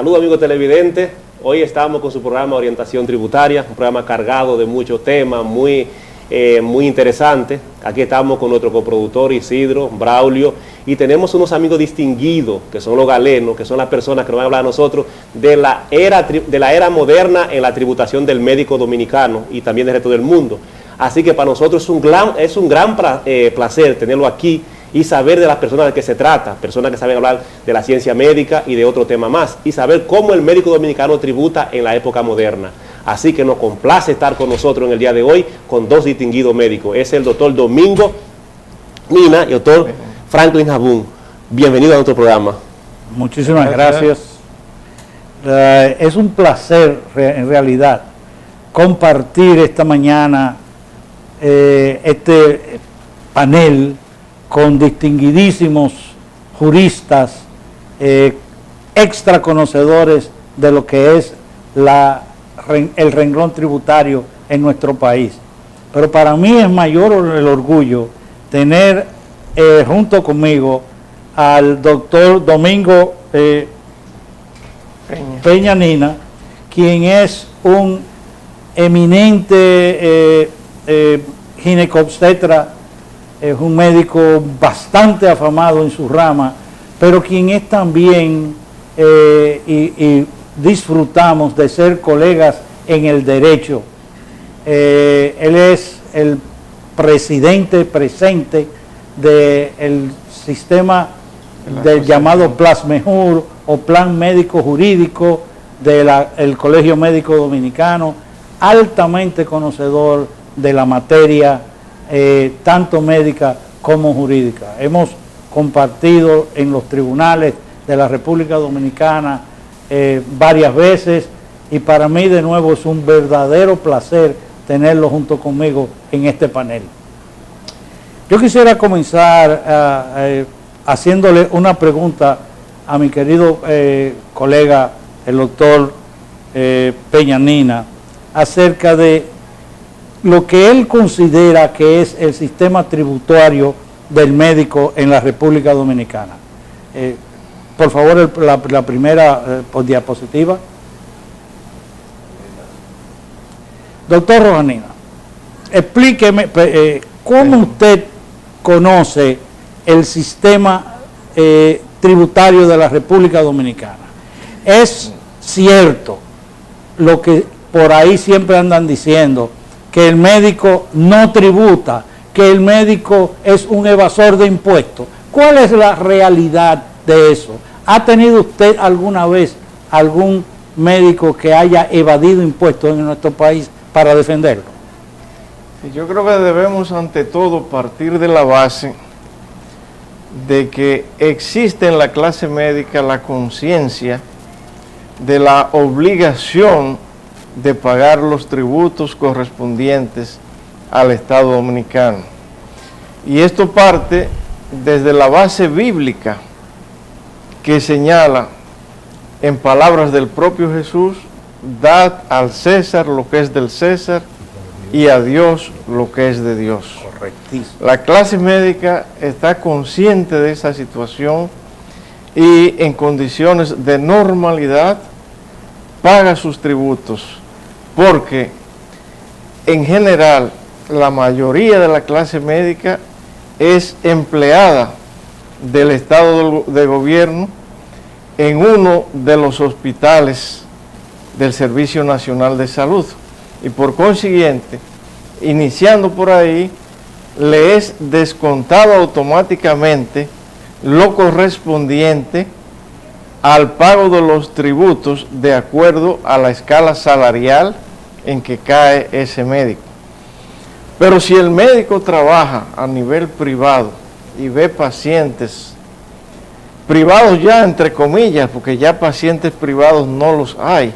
Saludos amigos televidentes, hoy estamos con su programa Orientación Tributaria, un programa cargado de muchos temas muy interesantes. Aquí estamos con nuestro coproductor Isidro, Braulio, y tenemos unos amigos distinguidos, que son los galenos, que son las personas que nos van a hablar a nosotros de la era moderna en la tributación del médico dominicano y también del resto del mundo. Así que para nosotros es un gran placer tenerlo aquí y saber de las personas de que se trata, personas que saben hablar de la ciencia médica y de otro tema más, y saber cómo el médico dominicano tributa en la época moderna. Así que nos complace estar con nosotros en el día de hoy con dos distinguidos médicos. Es el doctor Domingo Nina y el doctor Franklin Jabún. Bienvenido a nuestro programa. Muchísimas gracias. Es un placer en realidad compartir esta mañana este panel con distinguidísimos juristas, extra conocedores de lo que es el renglón tributario en nuestro país. Pero para mí es mayor el orgullo tener junto conmigo al doctor Domingo Peña Nina, quien es un eminente ginecobstetra, es un médico bastante afamado en su rama, pero quien es también, y disfrutamos de ser colegas en el derecho. Él es el presidente presente del sistema del llamado Plasmejur o Plan Médico Jurídico del Colegio Médico Dominicano, altamente conocedor de la materia, tanto médica como jurídica. Hemos compartido en los tribunales de la República Dominicana varias veces, y para mí de nuevo es un verdadero placer tenerlo junto conmigo en este panel. Yo quisiera comenzar haciéndole una pregunta a mi querido colega, el doctor Peña Nina, acerca de lo que él considera que es el sistema tributario del médico en la República Dominicana. Por favor, la primera diapositiva. Doctor Rojanina, explíqueme cómo usted conoce el sistema tributario de la República Dominicana. ¿Es cierto lo que por ahí siempre andan diciendo, que el médico no tributa, que el médico es un evasor de impuestos? ¿Cuál es la realidad de eso? ¿Ha tenido usted alguna vez algún médico que haya evadido impuestos en nuestro país para defenderlo? Yo creo que debemos ante todo partir de la base de que existe en la clase médica la conciencia de la obligación de pagar los tributos correspondientes al Estado Dominicano. Y esto parte desde la base bíblica que señala, en palabras del propio Jesús, dad al César lo que es del César y a Dios lo que es de Dios. Correctísimo. La clase médica está consciente de esa situación y en condiciones de normalidad paga sus tributos, porque en general la mayoría de la clase médica es empleada del Estado de Gobierno en uno de los hospitales del Servicio Nacional de Salud, y por consiguiente, iniciando por ahí, le es descontado automáticamente lo correspondiente al pago de los tributos de acuerdo a la escala salarial en que cae ese médico. Pero si el médico trabaja a nivel privado y ve pacientes privados, ya entre comillas, porque ya pacientes privados no los hay,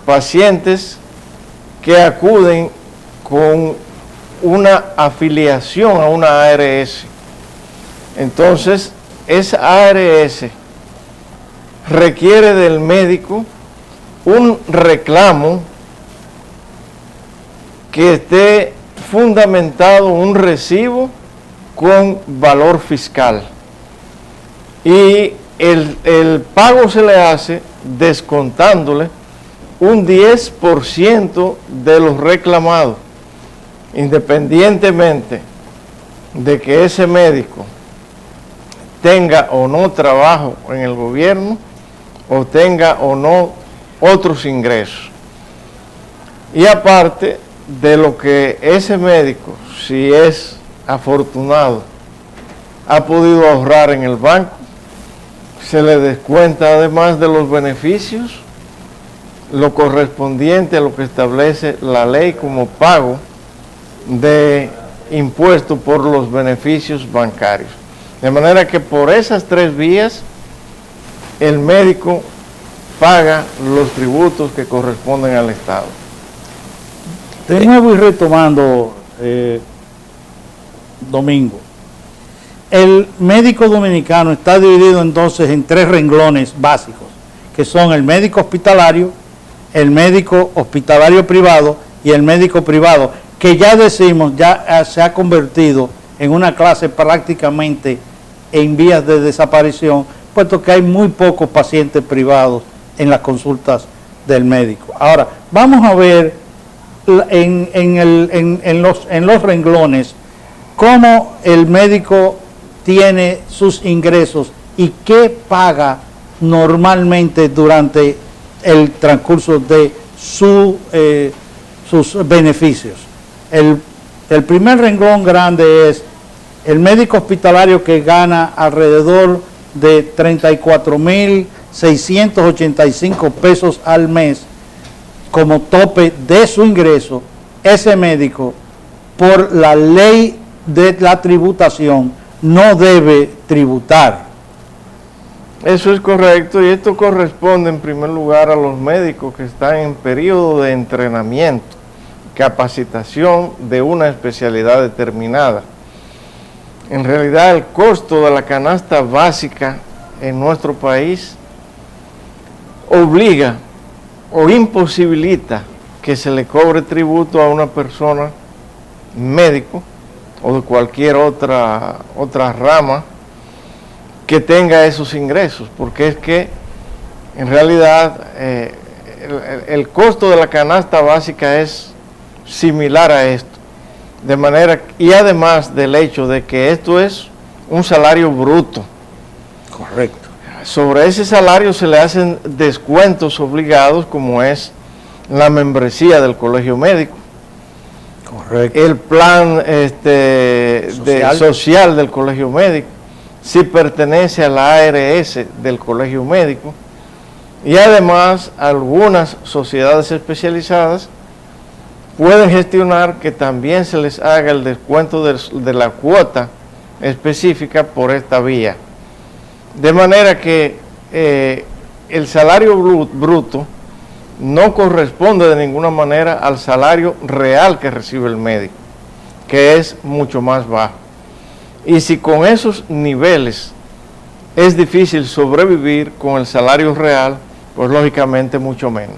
pacientes que acuden con una afiliación a una ARS, entonces esa ARS requiere del médico un reclamo que esté fundamentado, un recibo con valor fiscal, y el pago se le hace descontándole un 10% de los reclamados, independientemente de que ese médico tenga o no trabajo en el gobierno o tenga o no otros ingresos. Y aparte de lo que ese médico, si es afortunado, ha podido ahorrar en el banco, se le descuenta además de los beneficios lo correspondiente a lo que establece la ley como pago de impuesto por los beneficios bancarios. De manera que por esas tres vías el médico paga los tributos que corresponden al Estado. De nuevo y retomando, Domingo, el médico dominicano está dividido entonces en tres renglones básicos, que son el médico hospitalario, el médico hospitalario privado y el médico privado, que ya decimos, ya se ha convertido en una clase prácticamente en vías de desaparición, puesto que hay muy pocos pacientes privados en las consultas del médico. Ahora, vamos a ver en los renglones cómo el médico tiene sus ingresos y qué paga normalmente durante el transcurso de sus beneficios. El primer renglón grande es el médico hospitalario, que gana alrededor de 34.685 pesos al mes como tope de su ingreso. Ese médico, por la ley de la tributación, no debe tributar. Eso es correcto, y esto corresponde en primer lugar a los médicos que están en periodo de entrenamiento, capacitación de una especialidad determinada. En realidad, el costo de la canasta básica en nuestro país obliga o imposibilita que se le cobre tributo a una persona médico o de cualquier otra rama que tenga esos ingresos, porque es que en realidad el costo de la canasta básica es similar a esto, de manera, y además del hecho de que esto es un salario bruto. Correcto. Sobre ese salario se le hacen descuentos obligados, como es la membresía del colegio médico, correcto, el plan social del colegio médico, si pertenece a la ARS del colegio médico, y además algunas sociedades especializadas pueden gestionar que también se les haga el descuento de la cuota específica por esta vía. De manera que el salario bruto no corresponde de ninguna manera al salario real que recibe el médico, que es mucho más bajo. Y si con esos niveles es difícil sobrevivir con el salario real, pues lógicamente mucho menos.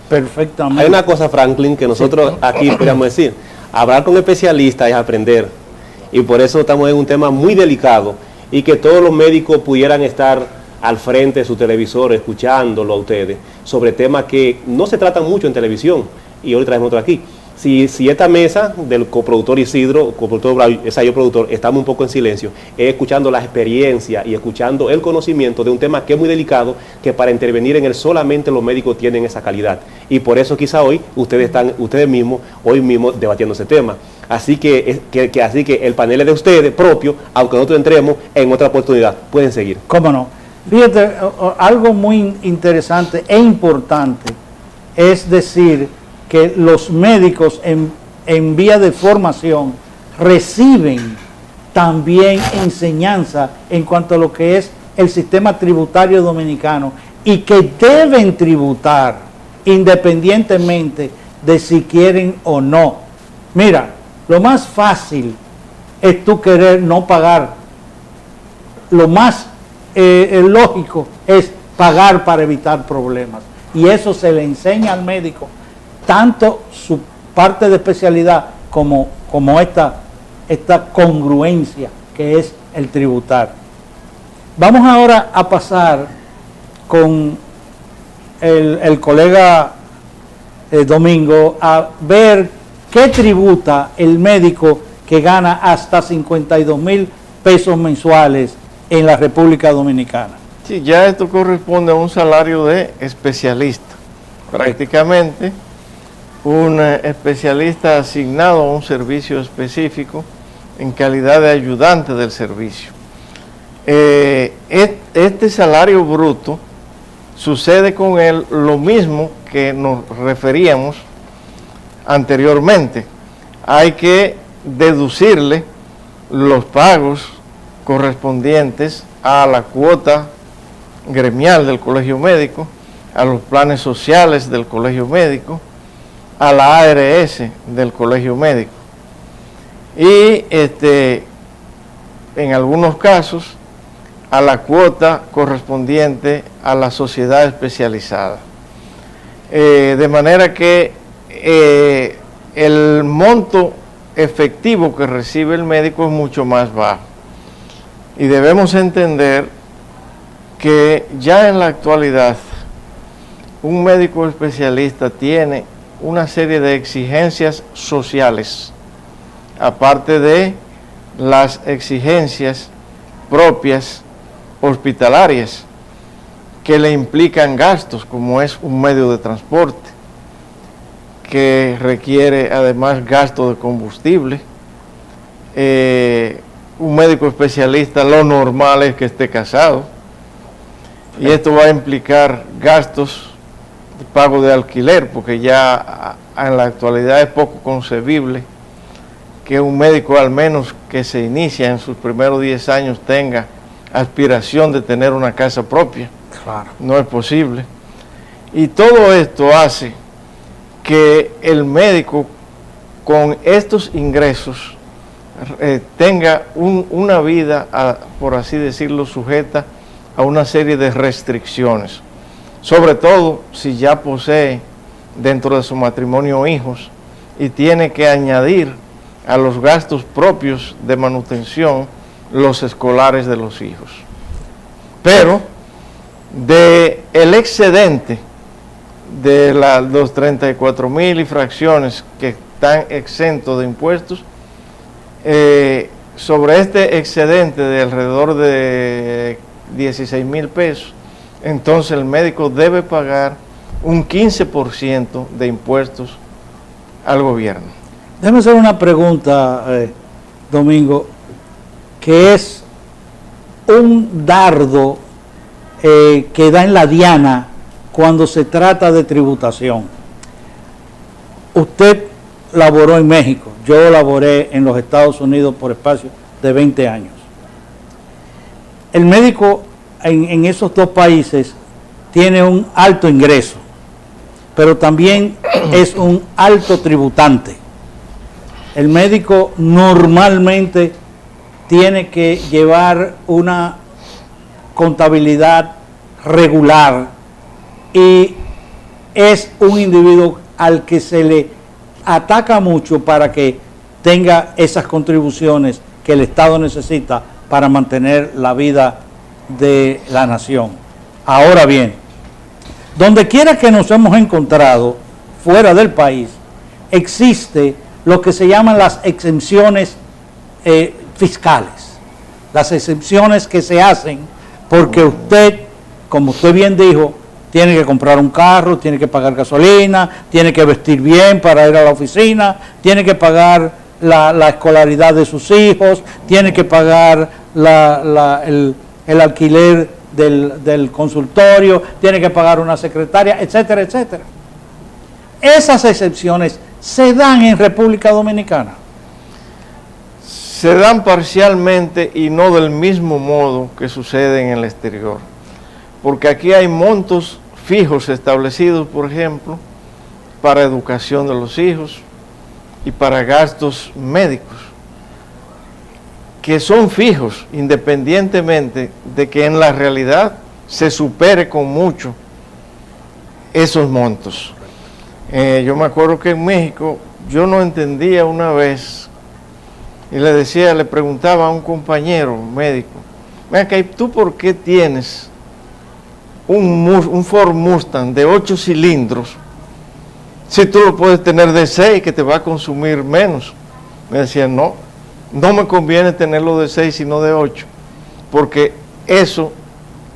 Perfectamente. Hay una cosa, Franklin, que nosotros aquí podríamos decir: hablar con especialistas es aprender, y por eso estamos en un tema muy delicado, y que todos los médicos pudieran estar al frente de su televisor escuchándolo a ustedes sobre temas que no se tratan mucho en televisión, y hoy traemos otro aquí. Si esta mesa del coproductor Isidro, coproductor Braulio, yo productor, estamos un poco en silencio, es escuchando las experiencias y escuchando el conocimiento de un tema que es muy delicado, que para intervenir en él solamente los médicos tienen esa calidad, y por eso quizá hoy ustedes mismos debatiendo ese tema. Así que el panel es de ustedes propio, aunque nosotros entremos en otra oportunidad. Pueden seguir. ¿Cómo no? Fíjate, algo muy interesante e importante es decir que los médicos en vía de formación reciben también enseñanza en cuanto a lo que es el sistema tributario dominicano, y que deben tributar independientemente de si quieren o no. Mira, lo más fácil es tú querer no pagar. Lo más lógico es pagar para evitar problemas, y eso se le enseña al médico, tanto su parte de especialidad como esta congruencia que es el tributar. Vamos ahora a pasar con el colega Domingo a ver qué tributa el médico que gana hasta 52,000 pesos mensuales en la República Dominicana. Sí, ya esto corresponde a un salario de especialista. Prácticamente un especialista asignado a un servicio específico en calidad de ayudante del servicio. Este salario bruto sucede con él lo mismo que nos referíamos anteriormente. Hay que deducirle los pagos correspondientes a la cuota gremial del colegio médico, a los planes sociales del colegio médico, a la ARS del colegio médico. Y en algunos casos a la cuota correspondiente a la sociedad especializada. De manera que el monto efectivo que recibe el médico es mucho más bajo. Y debemos entender que ya en la actualidad un médico especialista tiene una serie de exigencias sociales, aparte de las exigencias propias hospitalarias que le implican gastos, como es un medio de transporte, que requiere además gasto de combustible. Un médico especialista lo normal es que esté casado, y esto va a implicar gastos de pago de alquiler, porque ya en la actualidad es poco concebible que un médico, al menos que se inicia en sus primeros 10 años, tenga aspiración de tener una casa propia. Claro. No es posible. Y todo esto hace que el médico con estos ingresos tenga una vida, por así decirlo, sujeta a una serie de restricciones, sobre todo si ya posee dentro de su matrimonio hijos y tiene que añadir a los gastos propios de manutención los escolares de los hijos. Pero el excedente de los 34,000 y fracciones que están exentos de impuestos, sobre este excedente de alrededor de 16,000 pesos, entonces el médico debe pagar un 15% de impuestos al gobierno. Déjame hacer una pregunta, Domingo, que es un dardo que da en la diana cuando se trata de tributación. Usted laboró en México, yo laboré en los Estados Unidos por espacio de 20 años. El médico en esos dos países tiene un alto ingreso, pero también es un alto tributante. El médico normalmente tiene que llevar una contabilidad regular y es un individuo al que se le ataca mucho para que tenga esas contribuciones que el Estado necesita para mantener la vida de la nación. Ahora bien, donde quiera que nos hemos encontrado fuera del país, existe lo que se llaman las exenciones fiscales, las exenciones que se hacen porque usted, como usted bien dijo, tiene que comprar un carro, tiene que pagar gasolina, tiene que vestir bien para ir a la oficina, tiene que pagar la escolaridad de sus hijos, tiene que pagar el alquiler del consultorio, tiene que pagar una secretaria, etcétera, etcétera. Esas excepciones se dan en República Dominicana. Se dan parcialmente y no del mismo modo que sucede en el exterior, porque aquí hay montos fijos establecidos, por ejemplo, para educación de los hijos y para gastos médicos, que son fijos independientemente de que en la realidad se supere con mucho esos montos. Yo me acuerdo que en México yo no entendía una vez y le preguntaba a un compañero médico, mira, ¿tú por qué tienes un Ford Mustang de 8 cilindros, si tú lo puedes tener de 6, que te va a consumir menos? Me decían, no me conviene tenerlo de 6 sino de 8, porque eso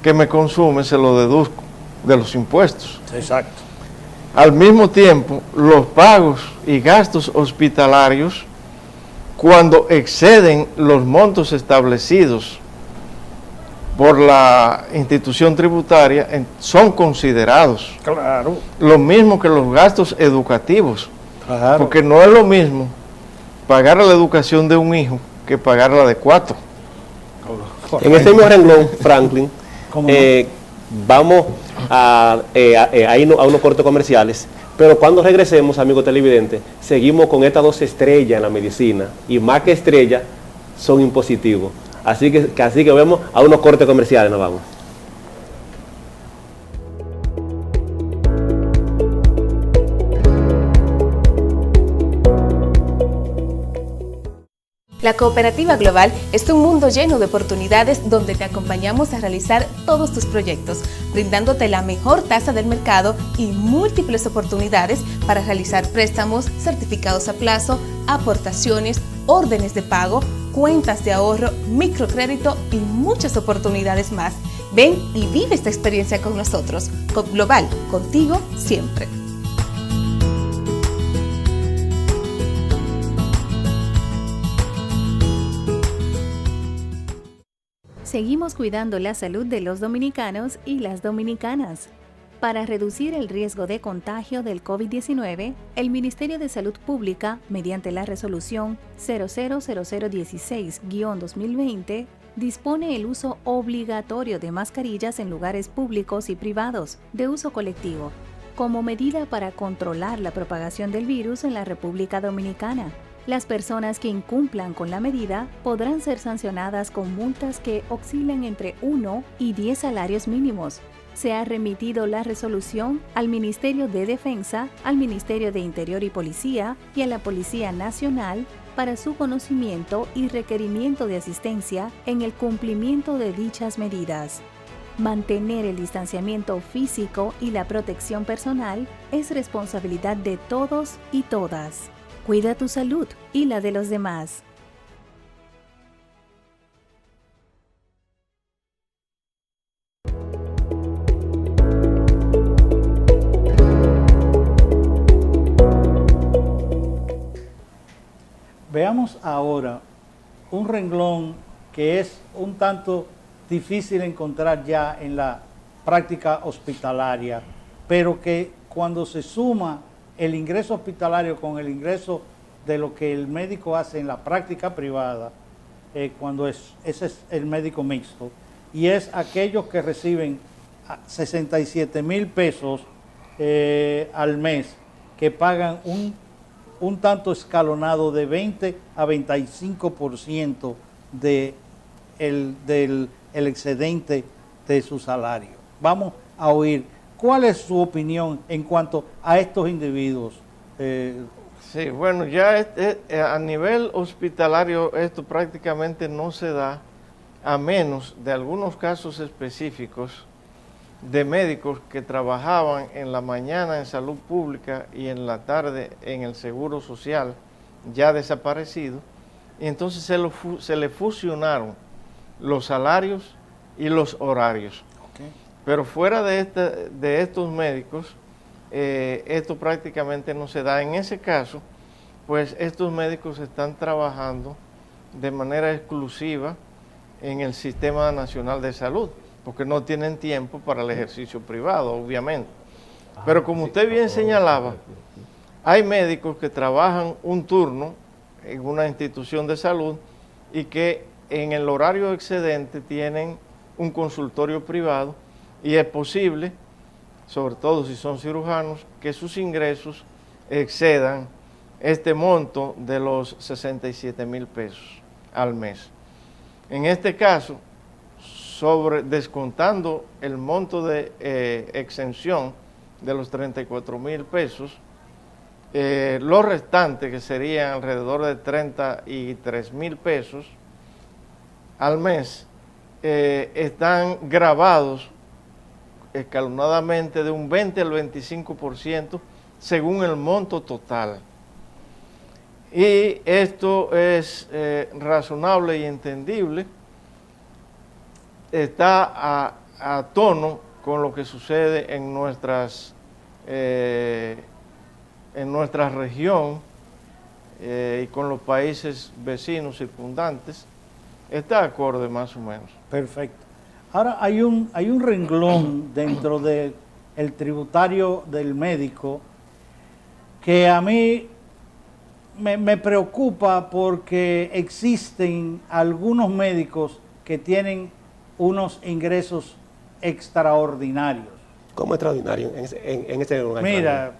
que me consume se lo deduzco de los impuestos. Exacto. Al mismo tiempo, los pagos y gastos hospitalarios, cuando exceden los montos establecidos por la institución tributaria, son considerados. Claro. Lo mismo que los gastos educativos. Claro. Porque no es lo mismo pagar la educación de un hijo que pagar la de 4. En este mismo renglón, Franklin, ¿Cómo no? vamos a unos cortes comerciales, pero cuando regresemos, amigos televidentes, seguimos con estas 2 estrellas en la medicina, y más que estrellas, son impositivos. Así que vemos a unos cortes comerciales, nos vamos. La Cooperativa Global es un mundo lleno de oportunidades donde te acompañamos a realizar todos tus proyectos, brindándote la mejor tasa del mercado y múltiples oportunidades para realizar préstamos, certificados a plazo, aportaciones, órdenes de pago, cuentas de ahorro, microcrédito y muchas oportunidades más. Ven y vive esta experiencia con nosotros. COP Global, contigo siempre. Seguimos cuidando la salud de los dominicanos y las dominicanas. Para reducir el riesgo de contagio del COVID-19, el Ministerio de Salud Pública, mediante la resolución 000016-2020, dispone el uso obligatorio de mascarillas en lugares públicos y privados, de uso colectivo, como medida para controlar la propagación del virus en la República Dominicana. Las personas que incumplan con la medida podrán ser sancionadas con multas que oscilan entre 1 y 10 salarios mínimos. Se ha remitido la resolución al Ministerio de Defensa, al Ministerio de Interior y Policía y a la Policía Nacional para su conocimiento y requerimiento de asistencia en el cumplimiento de dichas medidas. Mantener el distanciamiento físico y la protección personal es responsabilidad de todos y todas. Cuida tu salud y la de los demás. Veamos ahora un renglón que es un tanto difícil encontrar ya en la práctica hospitalaria, pero que cuando se suma el ingreso hospitalario con el ingreso de lo que el médico hace en la práctica privada, ese es el médico mixto, y es aquellos que reciben 67,000 pesos al mes, que pagan un tanto escalonado de 20 a 25% del excedente de su salario. Vamos a oír cuál es su opinión en cuanto a estos individuos. Sí, bueno, ya a nivel hospitalario esto prácticamente no se da, a menos de algunos casos específicos de médicos que trabajaban en la mañana en salud pública y en la tarde en el seguro social, ya desaparecido, y entonces se le fusionaron los salarios y los horarios. Okay. Pero fuera de estos médicos, esto prácticamente no se da. En ese caso, pues estos médicos están trabajando de manera exclusiva en el Sistema Nacional de Salud, porque no tienen tiempo para el ejercicio privado, obviamente. Pero como usted bien señalaba, hay médicos que trabajan un turno en una institución de salud y que en el horario excedente tienen un consultorio privado, y es posible, sobre todo si son cirujanos, que sus ingresos excedan este monto de los 67,000 pesos al mes. En este caso, descontando el monto de exención de los 34,000 pesos, los restantes, que serían alrededor de 33,000 pesos al mes, están gravados escalonadamente de un 20 al 25% según el monto total. Y esto es razonable y entendible, está a tono con lo que sucede en nuestra región y con los países vecinos circundantes. Está acorde más o menos. Perfecto. Ahora hay un renglón dentro del tributario del médico que a mí me preocupa porque existen algunos médicos que tienen unos ingresos extraordinarios. ¿Cómo extraordinario en este lugar? Mira,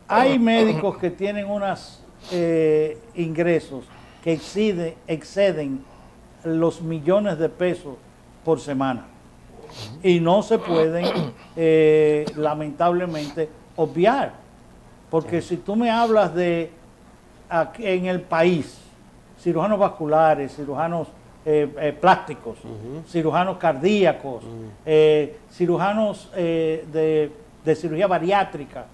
hay médicos que tienen unos ingresos que exceden los millones de pesos por semana y no se pueden lamentablemente obviar, porque si tú me hablas de aquí en el país, cirujanos vasculares, cirujanos plásticos, cirujanos cardíacos, cirujanos de cirugía bariátrica,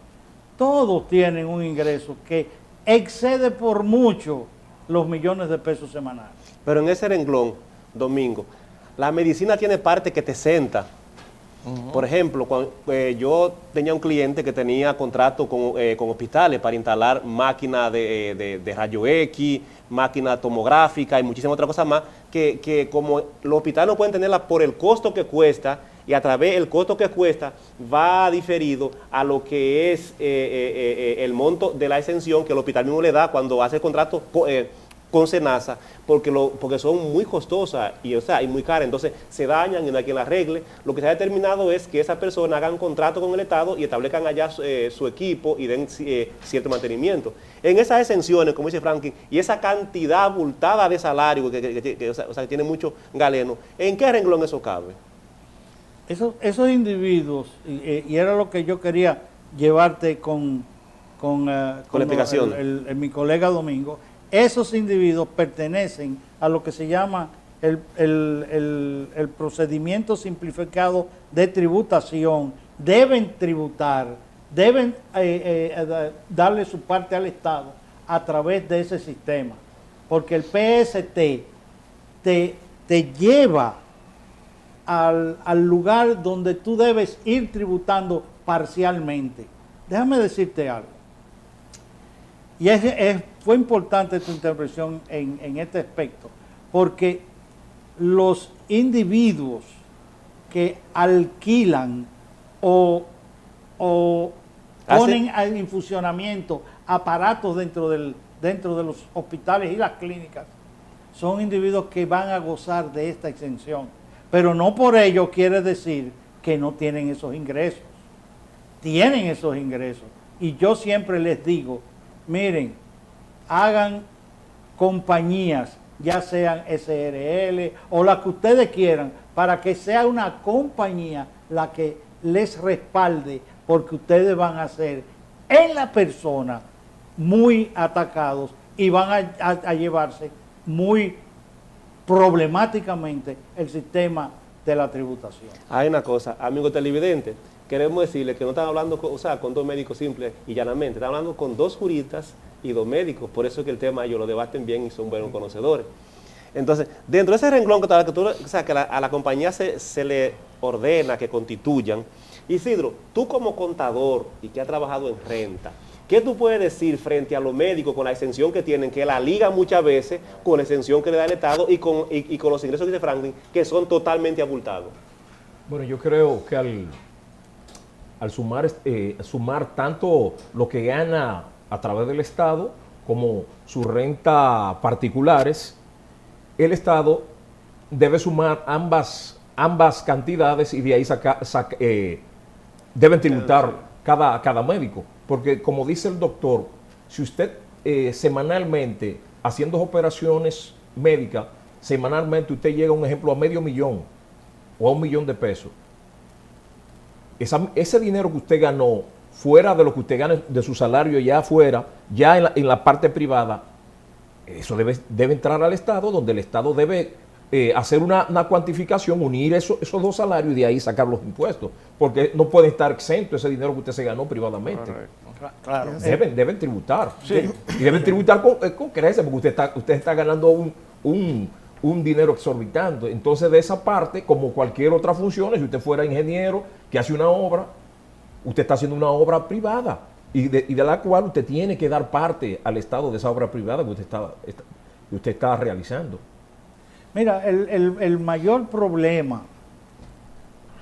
todos tienen un ingreso que excede por mucho los millones de pesos semanales. Pero en ese renglón, Domingo, la medicina tiene parte que te senta. Por ejemplo, cuando, yo tenía un cliente que tenía contrato con hospitales para instalar máquinas de rayo X, máquina tomográfica y muchísimas otras cosas más, que como los hospitales no pueden tenerla por el costo que cuesta, y a través del costo que cuesta va diferido a lo que es el monto de la exención que el hospital mismo le da cuando hace el contrato con SENASA, porque son muy costosas y muy caras, entonces se dañan y no hay quien las arregle. Lo que se ha determinado es que esa persona haga un contrato con el Estado y establezcan allá su equipo y den cierto mantenimiento. En esas exenciones, como dice Franklin, y esa cantidad abultada de salario que tiene mucho galeno, ¿en qué renglón eso cabe? Esos individuos, y era lo que yo quería llevarte con la explicación. Mi colega Domingo, esos individuos pertenecen a lo que se llama el procedimiento simplificado de tributación. Deben tributar, deben darle su parte al Estado a través de ese sistema, porque el PST te lleva al lugar donde tú debes ir tributando parcialmente. Déjame decirte algo. Y fue importante tu intervención en este aspecto, porque los individuos que alquilan o ponen en funcionamiento aparatos dentro de los hospitales y las clínicas son individuos que van a gozar de esta exención. Pero no por ello quiere decir que no tienen esos ingresos. Tienen esos ingresos. Y yo siempre les digo, miren, hagan compañías, ya sean SRL o las que ustedes quieran, para que sea una compañía la que les respalde, porque ustedes van a ser en la persona muy atacados y van a llevarse muy problemáticamente el sistema de la tributación. Hay una cosa, amigo televidente, queremos decirle que no están hablando con dos médicos simples y llanamente, están hablando con dos juristas y dos médicos, por eso es que el tema ellos lo debaten bien y son buenos conocedores. Entonces, dentro de ese renglón que a la compañía se le ordena que constituyan, Isidro, tú como contador y que has trabajado en renta, ¿qué tú puedes decir frente a los médicos con la exención que tienen, que la ligan muchas veces con la exención que le da el Estado y con los ingresos que dice Franklin, que son totalmente abultados? Bueno, yo creo que al sumar tanto lo que gana a través del Estado como su renta particulares, el Estado debe sumar ambas cantidades y de ahí deben tributar cada médico. Porque como dice el doctor, si usted semanalmente, haciendo operaciones médicas, semanalmente usted llega, un ejemplo, a $500,000 o a $1 millón de pesos, ese dinero que usted ganó, fuera de lo que usted gane de su salario ya afuera, ya en la parte privada, eso debe entrar al Estado, donde el Estado debe hacer una cuantificación, unir esos dos salarios y de ahí sacar los impuestos, porque no puede estar exento ese dinero que usted se ganó privadamente. Claro. Deben tributar. Sí. Y deben tributar con creces, porque usted está ganando un dinero exorbitante. Entonces, de esa parte, como cualquier otra función, si usted fuera ingeniero que hace una obra, usted está haciendo una obra privada y de la cual usted tiene que dar parte al Estado de esa obra privada que usted está realizando. Mira, el mayor problema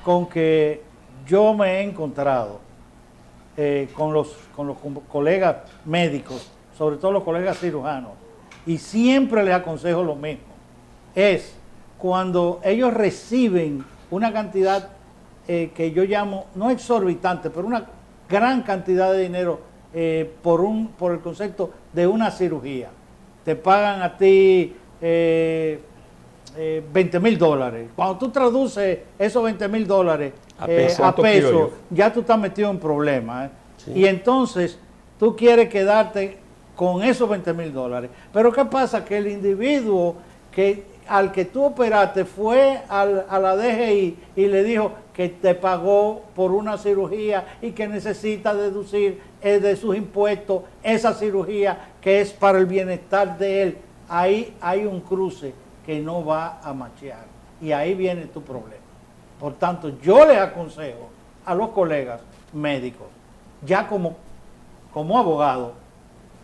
con que yo me he encontrado con los colegas médicos, sobre todo los colegas cirujanos, y siempre les aconsejo lo mismo, es cuando ellos reciben una cantidad que yo llamo, no exorbitante, pero una gran cantidad de dinero por el concepto de una cirugía. Te pagan a ti $20,000. Cuando tú traduces esos $20,000 a peso, ya tú estás metido en problemas. Sí. Y entonces tú quieres quedarte con esos $20,000. Pero ¿qué pasa? Que el individuo al que tú operaste fue a la DGI y le dijo que te pagó por una cirugía y que necesita deducir de sus impuestos esa cirugía que es para el bienestar de él. Ahí hay un cruce que no va a machear y ahí viene tu problema. Por tanto, yo les aconsejo a los colegas médicos, ya como abogado,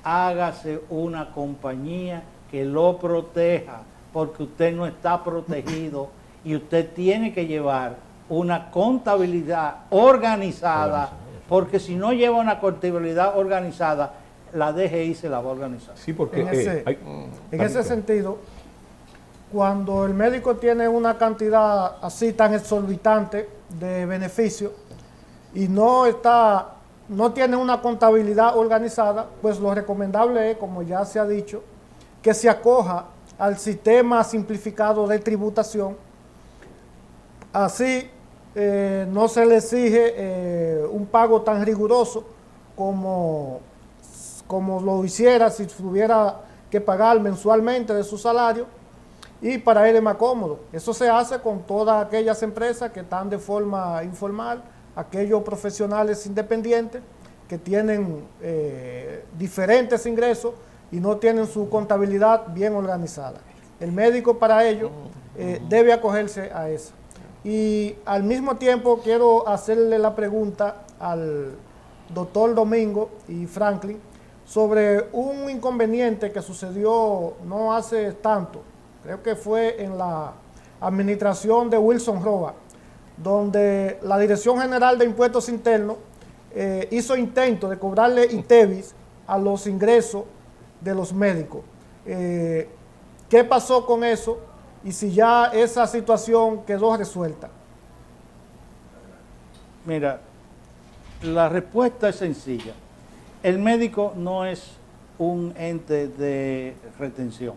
hágase una compañía que lo proteja, porque usted no está protegido y usted tiene que llevar una contabilidad organizada, porque si no lleva una contabilidad organizada, la DGI se la va a organizar. Sí, porque en ese sentido, cuando el médico tiene una cantidad así tan exorbitante de beneficio y no tiene una contabilidad organizada, pues lo recomendable es, como ya se ha dicho, que se acoja al sistema simplificado de tributación. Así no se le exige un pago tan riguroso como lo hiciera si tuviera que pagar mensualmente de su salario, y para él es más cómodo. Eso se hace con todas aquellas empresas que están de forma informal, aquellos profesionales independientes que tienen diferentes ingresos y no tienen su contabilidad bien organizada. El médico para ello debe acogerse a eso. Y al mismo tiempo quiero hacerle la pregunta al doctor Domingo y Franklin sobre un inconveniente que sucedió no hace tanto, creo que fue en la administración de Wilson Roa, donde la Dirección General de Impuestos Internos hizo intento de cobrarle ITEVIS a los ingresos de los médicos. ¿Qué pasó con eso? Y si ya esa situación quedó resuelta. Mira, la respuesta es sencilla. El médico no es un ente de retención.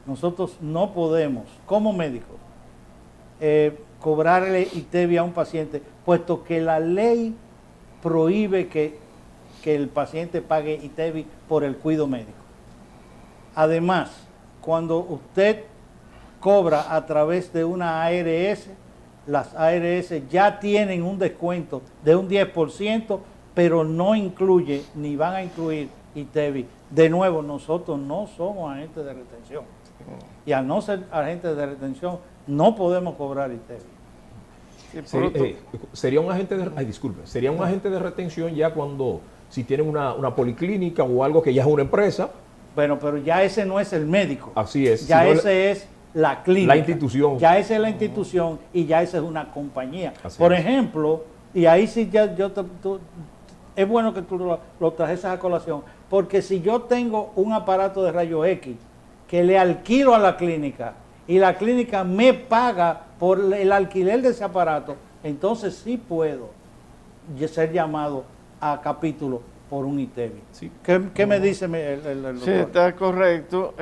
Nosotros no podemos, como médicos, cobrarle ITEVI a un paciente, puesto que la ley prohíbe que el paciente pague ITEVI por el cuidado médico. Además, cuando usted cobra a través de una ARS, las ARS ya tienen un descuento de un 10%, pero no incluye ni van a incluir ITEVI. De nuevo, nosotros no somos agentes de retención. Y al no ser agentes de retención, no podemos cobrar ITEVI. Sería un agente sería un agente de retención ya cuando, si tienen una policlínica o algo que ya es una empresa. Bueno, pero ya ese no es el médico. Así es. Ya ese es la clínica. La institución. Ya esa es la institución y ya esa es una compañía. Por ejemplo, y ahí sí es bueno que tú lo trajes a colación, porque si yo tengo un aparato de rayo X que le alquilo a la clínica y la clínica me paga por el alquiler de ese aparato, entonces sí puedo ser llamado a capítulo por un ITEVI. Sí. ¿Qué me dice el doctor? Sí, está correcto.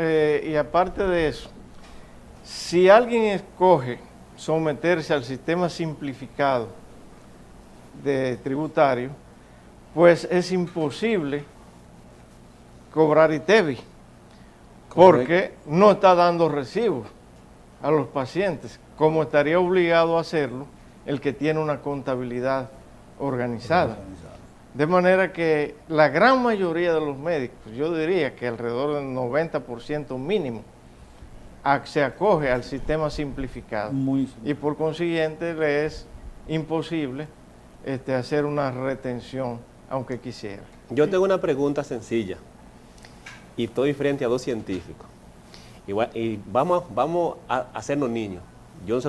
Y aparte de eso, si alguien escoge someterse al sistema simplificado de tributario, pues es imposible cobrar ITEVI, porque no está dando recibos. a los pacientes, como estaría obligado a hacerlo el que tiene una contabilidad organizada. De manera que la gran mayoría de los médicos, yo diría que alrededor del 90% mínimo, se acoge al sistema simplificado. Y por consiguiente le es imposible hacer una retención, aunque quisiera. Yo tengo una pregunta sencilla y estoy frente a dos científicos. Y vamos a hacernos niños. Yo no se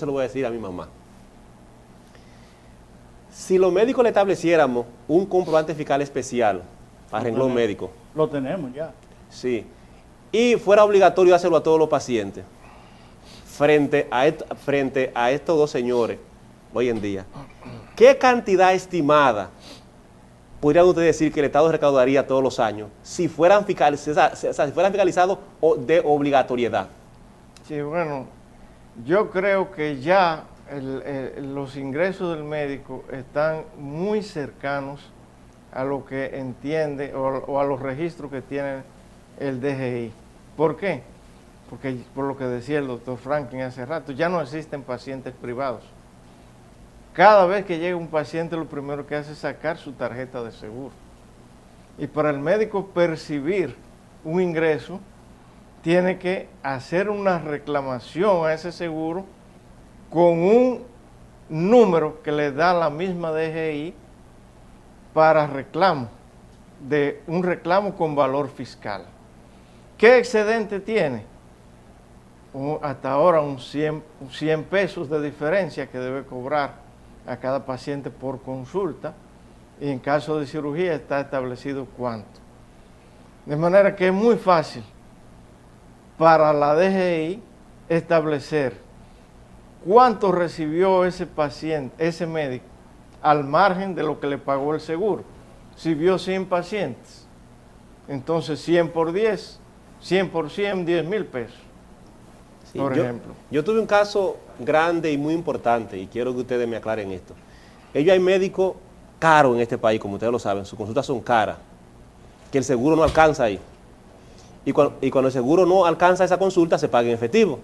lo voy a decir a mi mamá. Si los médicos le estableciéramos un comprobante fiscal especial para renglón médico. Lo tenemos ya. Sí. Y fuera obligatorio hacerlo a todos los pacientes. Frente a estos dos señores, hoy en día, ¿qué cantidad estimada podrían ustedes decir que el Estado recaudaría todos los años si fueran fiscalizados de obligatoriedad? Sí, bueno, yo creo que ya los ingresos del médico están muy cercanos a lo que entiende o a los registros que tiene el DGI. ¿Por qué? Porque por lo que decía el doctor Franklin hace rato, ya no existen pacientes privados. Cada vez que llega un paciente, lo primero que hace es sacar su tarjeta de seguro. Y para el médico percibir un ingreso, tiene que hacer una reclamación a ese seguro con un número que le da la misma DGI para reclamo, de un reclamo con valor fiscal. ¿Qué excedente tiene? Hasta ahora un 100 pesos de diferencia que debe cobrar a cada paciente por consulta, y en caso de cirugía está establecido cuánto. De manera que es muy fácil para la DGI establecer cuánto recibió ese paciente, ese médico, al margen de lo que le pagó el seguro. Si vio 100 pacientes, entonces 100 por 10, 100 por 100, 10,000 pesos, sí, por ejemplo. Yo tuve un caso grande y muy importante, y quiero que ustedes me aclaren esto. Hay médicos caros en este país, como ustedes lo saben, sus consultas son caras, que el seguro no alcanza ahí. Y cuando el seguro no alcanza esa consulta, se paga en efectivo,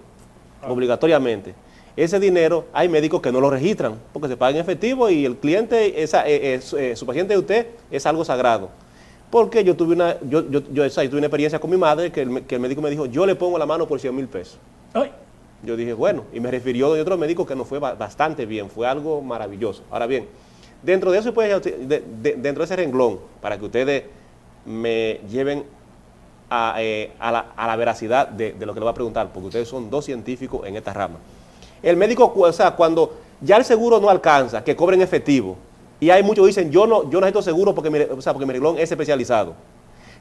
obligatoriamente. Ese dinero, hay médicos que no lo registran, porque se paga en efectivo y el cliente, su paciente de usted, es algo sagrado. Porque yo tuve una experiencia con mi madre que el médico me dijo, yo le pongo la mano por 100,000 pesos. Ay. Yo dije, bueno, y me refirió de otro médico que nos fue bastante bien, fue algo maravilloso. Ahora bien, dentro de eso, dentro de ese renglón, para que ustedes me lleven a la veracidad de lo que le voy a preguntar, porque ustedes son dos científicos en esta rama. El médico, cuando ya el seguro no alcanza, que cobren efectivo, y hay muchos que dicen, yo no necesito seguro porque mi renglón es especializado.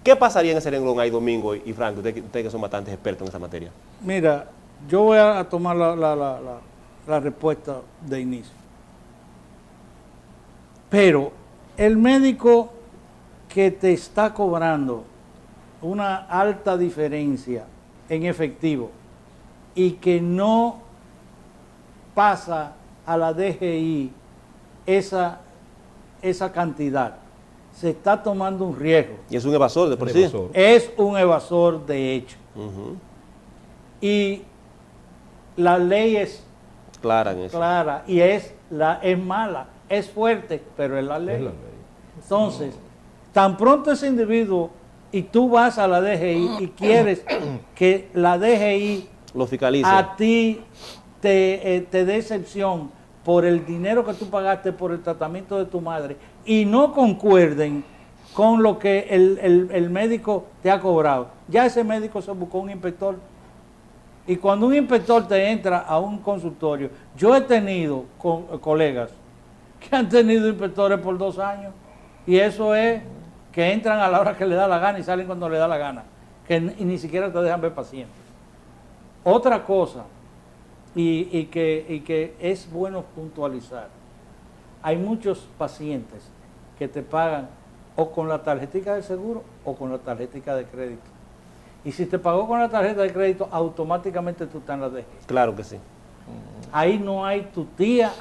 ¿Qué pasaría en ese renglón ahí, Domingo y Frank, ustedes que son bastante expertos en esa materia? Mira, yo voy a tomar la respuesta de inicio. Pero el médico que te está cobrando una alta diferencia en efectivo y que no pasa a la DGI esa cantidad, se está tomando un riesgo. Y es un evasor de por sí. Es un evasor de hecho. Y la ley es clara y es mala, es fuerte, pero es la ley. Entonces, tan pronto ese individuo y tú vas a la DGI y quieres que la DGI lo fiscalice, a ti te dé excepción por el dinero que tú pagaste por el tratamiento de tu madre y no concuerden con lo que el médico te ha cobrado, ya ese médico se buscó un inspector. Y cuando un inspector te entra a un consultorio, yo he tenido colegas que han tenido inspectores por 2 años, y eso es que entran a la hora que le da la gana y salen cuando le da la gana, y ni siquiera te dejan ver pacientes. Otra cosa, y que es bueno puntualizar, hay muchos pacientes que te pagan o con la tarjetita de seguro o con la tarjetita de crédito. Y si te pagó con la tarjeta de crédito, automáticamente tú estás en la DGI. Claro que sí. Ahí no hay tu tía.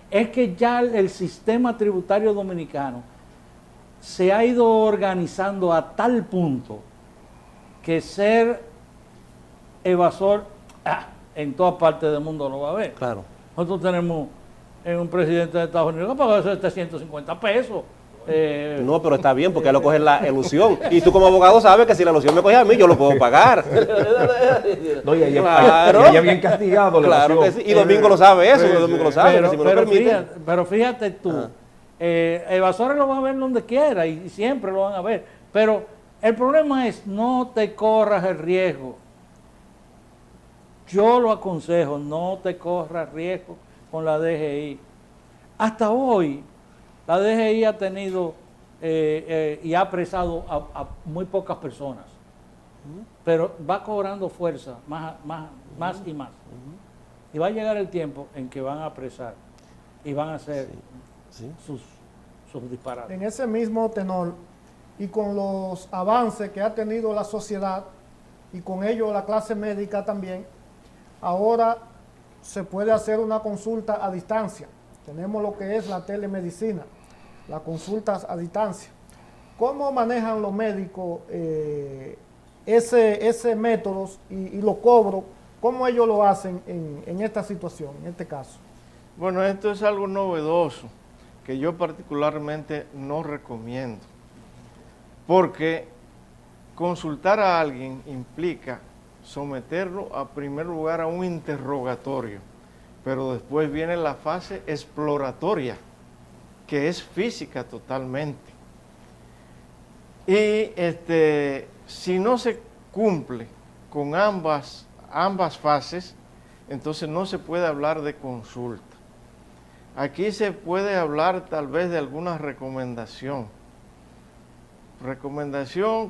Es que ya el sistema tributario dominicano se ha ido organizando a tal punto que ser evasor en todas partes del mundo lo va a ver. Claro. Nosotros tenemos un presidente de Estados Unidos que pagó 750 pesos. No, pero está bien porque él lo coge la ilusión. Y tú como abogado sabes que si la ilusión me coge a mí, yo lo puedo pagar. No, y allá, Claro. allá bien castigado. Claro que sí. Y Domingo lo sabe eso, Domingo lo sabe. Pero, que si me lo permite. pero fíjate tú, evasores lo van a ver donde quiera y siempre lo van a ver. Pero el problema es no te corras el riesgo. Yo lo aconsejo, no te corras riesgo con la DGI. Hasta hoy, la DGI ha tenido y ha apresado a muy pocas personas, pero va cobrando fuerza más y más. Y va a llegar el tiempo en que van a apresar y van a hacer sus disparates. En ese mismo tenor y con los avances que ha tenido la sociedad y con ello la clase médica también, ahora se puede hacer una consulta a distancia. Tenemos lo que es la telemedicina, las consultas a distancia. ¿Cómo manejan los médicos ese método y los cobros? ¿Cómo ellos lo hacen en esta situación, en este caso? Bueno, esto es algo novedoso que yo particularmente no recomiendo, porque consultar a alguien implica someterlo a primer lugar a un interrogatorio, pero después viene la fase exploratoria, que es física totalmente. Y si no se cumple con ambas fases, entonces no se puede hablar de consulta. Aquí se puede hablar tal vez de alguna recomendación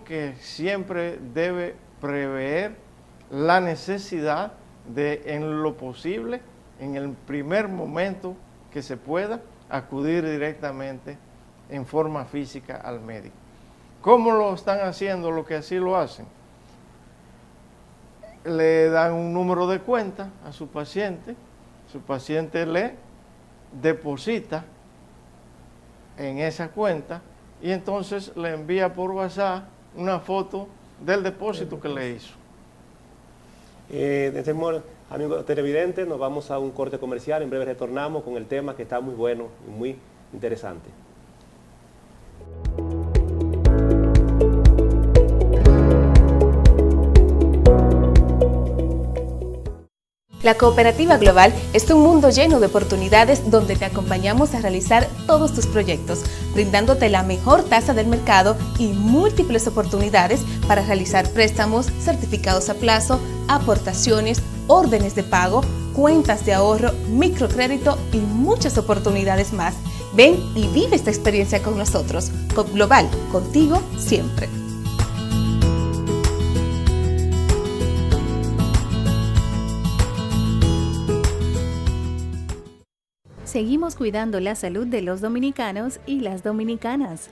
que siempre debe prever la necesidad de, en lo posible, en el primer momento que se pueda, acudir directamente en forma física al médico. ¿Cómo lo están haciendo los que así lo hacen? Le dan un número de cuenta a su paciente le deposita en esa cuenta y entonces le envía por WhatsApp una foto del depósito que le hizo. De este modo, amigos televidentes, nos vamos a un corte comercial. En breve retornamos con el tema que está muy bueno y muy interesante. La Cooperativa Global es un mundo lleno de oportunidades donde te acompañamos a realizar todos tus proyectos, brindándote la mejor tasa del mercado y múltiples oportunidades para realizar préstamos, certificados a plazo, aportaciones, órdenes de pago, cuentas de ahorro, microcrédito y muchas oportunidades más. Ven y vive esta experiencia con nosotros. COP Global, contigo siempre. Seguimos cuidando la salud de los dominicanos y las dominicanas.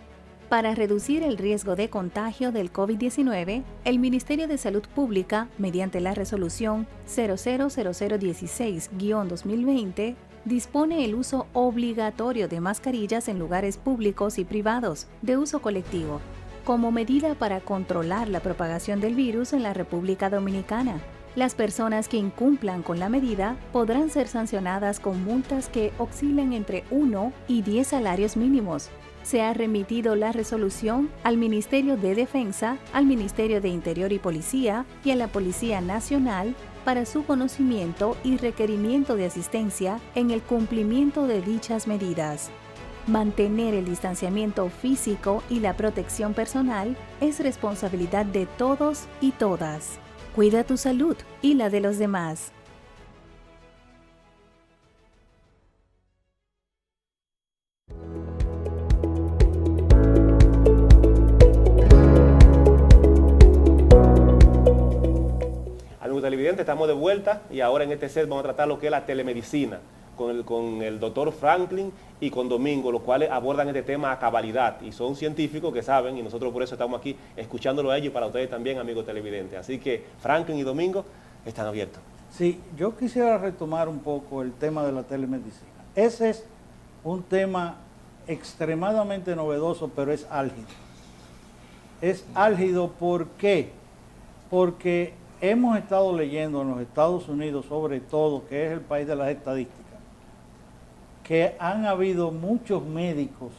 Para reducir el riesgo de contagio del COVID-19, el Ministerio de Salud Pública, mediante la resolución 000016-2020, dispone el uso obligatorio de mascarillas en lugares públicos y privados de uso colectivo, como medida para controlar la propagación del virus en la República Dominicana. Las personas que incumplan con la medida podrán ser sancionadas con multas que oscilen entre 1 y 10 salarios mínimos. Se ha remitido la resolución al Ministerio de Defensa, al Ministerio de Interior y Policía y a la Policía Nacional para su conocimiento y requerimiento de asistencia en el cumplimiento de dichas medidas. Mantener el distanciamiento físico y la protección personal es responsabilidad de todos y todas. Cuida tu salud y la de los demás. Amigos televidentes, estamos de vuelta y ahora en este set vamos a tratar lo que es la telemedicina con el doctor Franklin y con Domingo, los cuales abordan este tema a cabalidad y son científicos que saben y nosotros por eso estamos aquí escuchándolo a ellos y para ustedes también, amigos televidentes. Así que Franklin y Domingo están abiertos. Sí, yo quisiera retomar un poco el tema de la telemedicina. Ese es un tema extremadamente novedoso, pero es álgido. Es álgido, ¿por qué? Porque hemos estado leyendo en los Estados Unidos, sobre todo, que es el país de las estadísticas, que han habido muchos médicos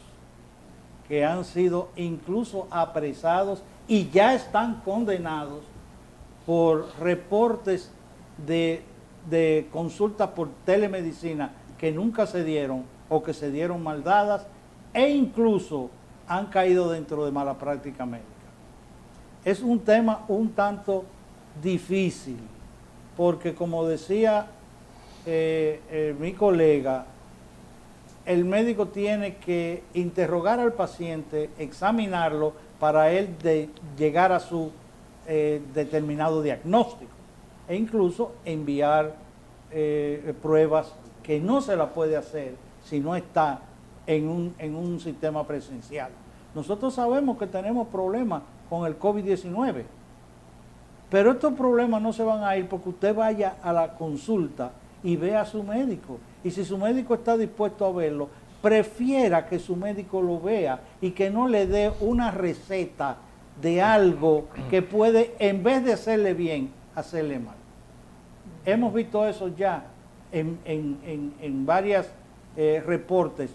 que han sido incluso apresados y ya están condenados por reportes de consultas por telemedicina que nunca se dieron o que se dieron mal dadas e incluso han caído dentro de mala práctica médica. Es un tema un tanto difícil porque, como decía mi colega, el médico tiene que interrogar al paciente, examinarlo para él llegar a su determinado diagnóstico e incluso enviar pruebas que no se la puede hacer si no está en un sistema presencial. Nosotros sabemos que tenemos problemas con el COVID-19, pero estos problemas no se van a ir porque usted vaya a la consulta y vea a su médico. Y si su médico está dispuesto a verlo, prefiera que su médico lo vea y que no le dé una receta de algo que puede, en vez de hacerle bien, hacerle mal. Hemos visto eso ya en varios reportes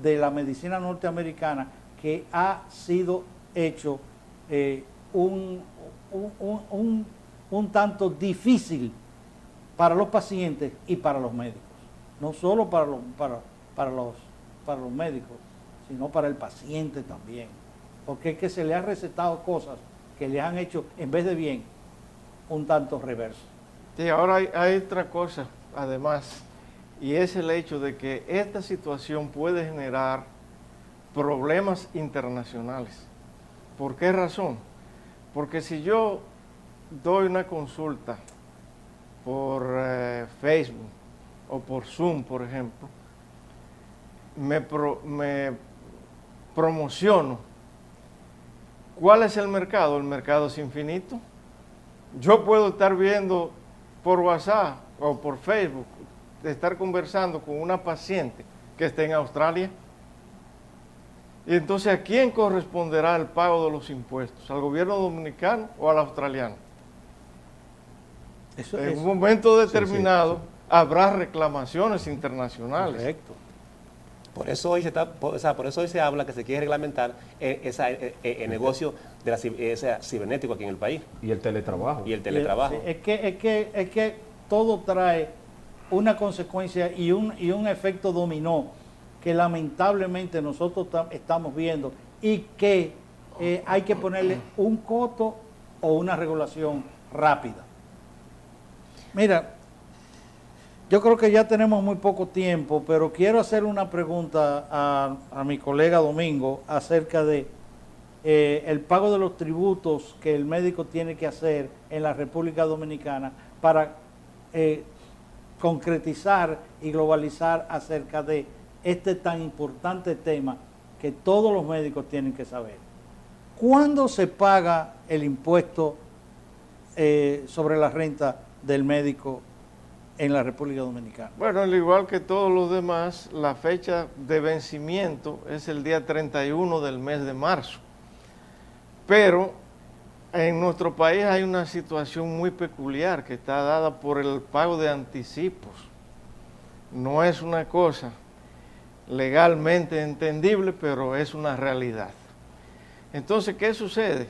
de la medicina norteamericana, que ha sido hecho un tanto difícil para los pacientes y para los médicos. No solo para los médicos, sino para el paciente también. Porque es que se le ha recetado cosas que le han hecho, en vez de bien, un tanto reverso. Sí, ahora hay otra cosa, además, y es el hecho de que esta situación puede generar problemas internacionales. ¿Por qué razón? Porque si yo doy una consulta por Facebook o por Zoom, por ejemplo, me promociono. ¿Cuál es el mercado? El mercado es infinito. Yo puedo estar viendo por WhatsApp o por Facebook, estar conversando con una paciente que esté en Australia. Y entonces, ¿a quién corresponderá el pago de los impuestos? ¿Al gobierno dominicano o al australiano? En un momento determinado habrá reclamaciones internacionales. Correcto. Por eso hoy se habla que se quiere reglamentar el negocio de ese cibernético aquí en el país. Y el teletrabajo. Y el teletrabajo. Sí, es que todo trae una consecuencia y un efecto dominó que lamentablemente nosotros estamos viendo y que hay que ponerle un coto o una regulación rápida. Mira, yo creo que ya tenemos muy poco tiempo, pero quiero hacer una pregunta a mi colega Domingo acerca de el pago de los tributos que el médico tiene que hacer en la República Dominicana para concretizar y globalizar acerca de este tan importante tema que todos los médicos tienen que saber. ¿Cuándo se paga el impuesto sobre la renta del médico en la República Dominicana? Bueno, al igual que todos los demás, la fecha de vencimiento es el día 31 del mes de marzo. Pero en nuestro país hay una situación muy peculiar que está dada por el pago de anticipos. No es una cosa legalmente entendible, pero es una realidad. Entonces, ¿qué sucede?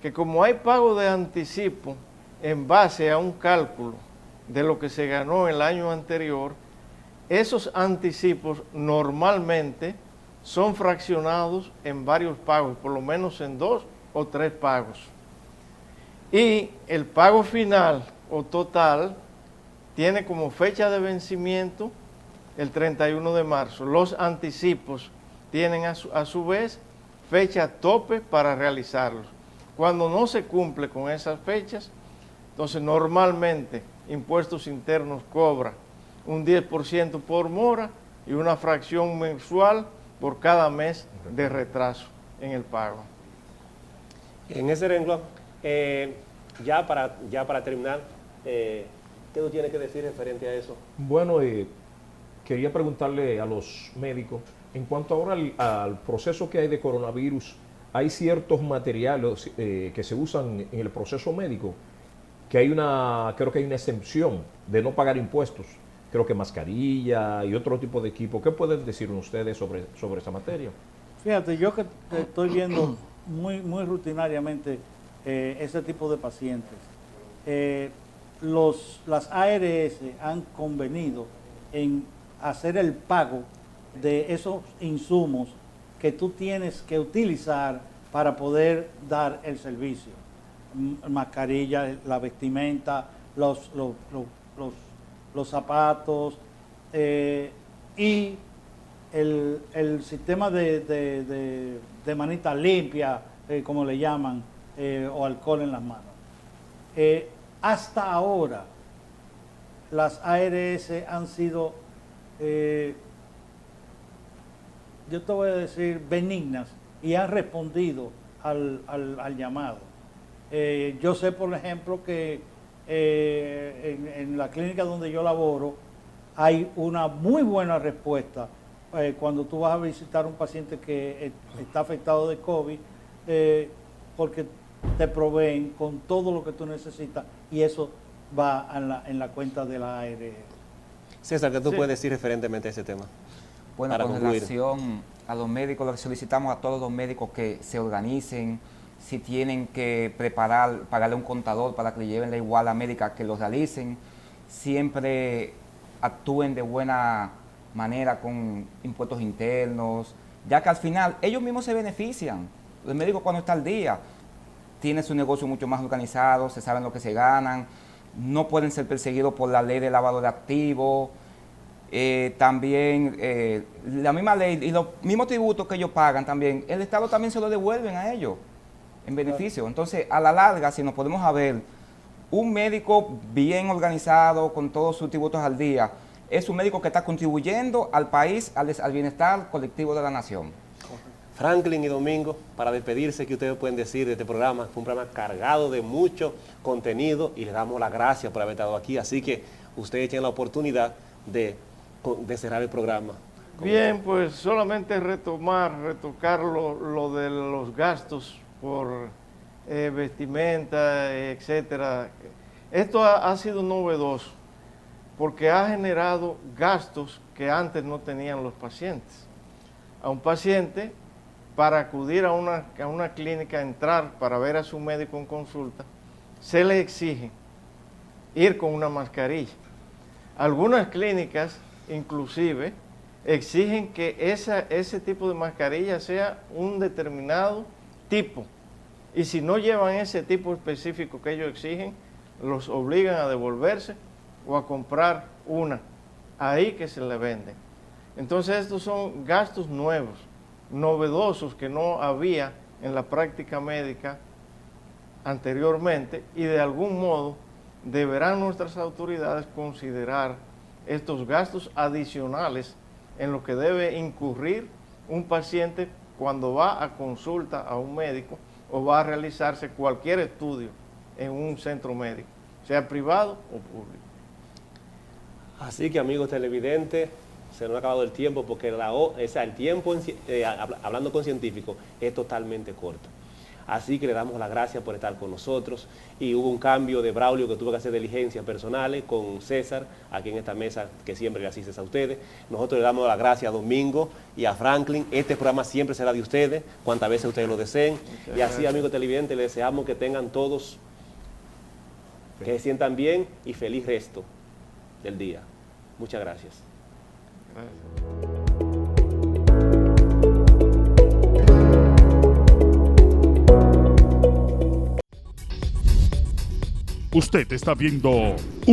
Que como hay pago de anticipo en base a un cálculo de lo que se ganó el año anterior, esos anticipos normalmente son fraccionados en varios pagos, por lo menos en 2 o 3 pagos. Y el pago final o total tiene como fecha de vencimiento el 31 de marzo. Los anticipos tienen a su vez fecha tope para realizarlos. Cuando no se cumple con esas fechas, entonces normalmente Impuestos Internos cobra un 10% por mora y una fracción mensual por cada mes de retraso en el pago. En ese renglón, ya para terminar, ¿qué tú tienes que decir referente a eso? Bueno, quería preguntarle a los médicos, en cuanto ahora al proceso que hay de coronavirus, ¿hay ciertos materiales que se usan en el proceso médico que creo que hay una exención de no pagar impuestos. Creo que mascarilla y otro tipo de equipo. ¿Qué pueden decir ustedes sobre esa materia? Fíjate, yo que estoy viendo muy rutinariamente ese tipo de pacientes, las ARS han convenido en hacer el pago de esos insumos que tú tienes que utilizar para poder dar el servicio. Mascarilla, la vestimenta, los zapatos y el sistema de manita limpia, como le llaman, o alcohol en las manos. Hasta ahora, las ARS han sido, yo te voy a decir, benignas y han respondido al llamado. Yo sé, por ejemplo, que en la clínica donde yo laboro hay una muy buena respuesta cuando tú vas a visitar a un paciente que está afectado de COVID, porque te proveen con todo lo que tú necesitas y eso va en la cuenta de la ARS. César, ¿qué tú puedes decir referentemente a ese tema? Bueno, para con concluir. relación a los médicos, lo que solicitamos a todos los médicos que se organicen, si tienen que pagarle un contador para que le lleven la iguala médica, que lo realicen, siempre actúen de buena manera con impuestos internos, ya que al final ellos mismos se benefician. El médico, cuando está al día, tiene su negocio mucho más organizado, se saben lo que se ganan, no pueden ser perseguidos por la ley de lavado de activos. También la misma ley y los mismos tributos que ellos pagan también, el Estado también se lo devuelven a ellos en beneficio. Entonces, a la larga, si nos podemos ver un médico bien organizado, con todos sus tributos al día, es un médico que está contribuyendo al país, al bienestar colectivo de la nación. Franklin y Domingo, para despedirse, ¿qué ustedes pueden decir de este programa? Fue un programa cargado de mucho contenido y les damos las gracias por haber estado aquí. Así que ustedes tienen la oportunidad de cerrar el programa. Bien, pues solamente retocar lo de los gastos por vestimenta, etcétera. Esto ha sido novedoso porque ha generado gastos que antes no tenían los pacientes. A un paciente, para acudir a una clínica, entrar para ver a su médico en consulta, se le exige ir con una mascarilla. Algunas clínicas inclusive exigen que ese tipo de mascarilla sea un determinado tipo, y si no llevan ese tipo específico que ellos exigen, los obligan a devolverse o a comprar una, ahí que se le venden. Entonces estos son gastos nuevos, novedosos, que no había en la práctica médica anteriormente, y de algún modo deberán nuestras autoridades considerar estos gastos adicionales en lo que debe incurrir un paciente cuando va a consulta a un médico o va a realizarse cualquier estudio en un centro médico, sea privado o público. Así que, amigos televidentes, se nos ha acabado el tiempo porque el tiempo, hablando con científicos, es totalmente corto. Así que le damos las gracias por estar con nosotros. Y hubo un cambio de Braulio, que tuvo que hacer diligencias personales con César, aquí en esta mesa que siempre le asistes a ustedes. Nosotros le damos las gracias a Domingo y a Franklin. Este programa siempre será de ustedes, cuantas veces ustedes lo deseen. Y así, amigos televidentes, les deseamos que tengan todos, que se sientan bien y feliz resto del día. Muchas gracias. Gracias. Usted está viendo